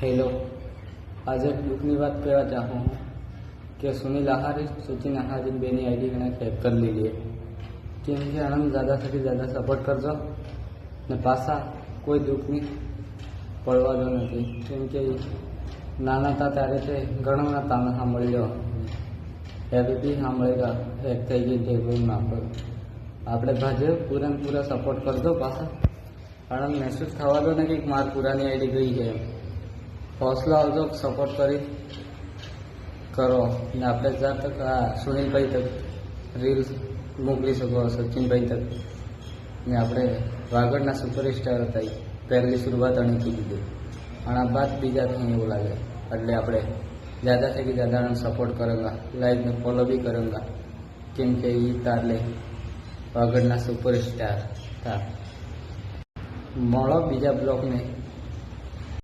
Hello, आज एक दुखनी बात कहना चाहूँ कि सुनील आहारी सचिन आहारी बेनी आईडी मैंने हैक कर ली है। केमके आनंद ज़्यादा से ज़्यादा सपोर्ट करजो ने पासा कोई दुख नहीं पड़वा दो नहीं। केमके नाना था त्यारे ते घणा ताना सांभळ्यो एवी भी सांभळेगा हैक थई गई थे ना पर आपणे भाजे पूरा सपोर्ट करजो पासा आनंद महसूस थवा दो ने कि मार पुरानी आईडी गई है। हौसला આવજો સપોર્ટ કરી કરો ને આપણે જ્યાં તક આ સુનિલભાઈ તક રીલ્સ મોકલી શકો સચિનભાઈ તક ને આપણે વાગડના સુપરસ્ટાર હતા પહેલી શરૂઆત અણીથી દીધી અને આ બાદ બીજા થઈને એવું લાગે એટલે આપણે ज़्यादा से ज़्यादा सपोर्ट करूँगा, लाइव में फॉलो भी करूँगा क्योंकि ये तारले वागड़ना सुपरस्टार था। મળો બીજા બ્લોગ में।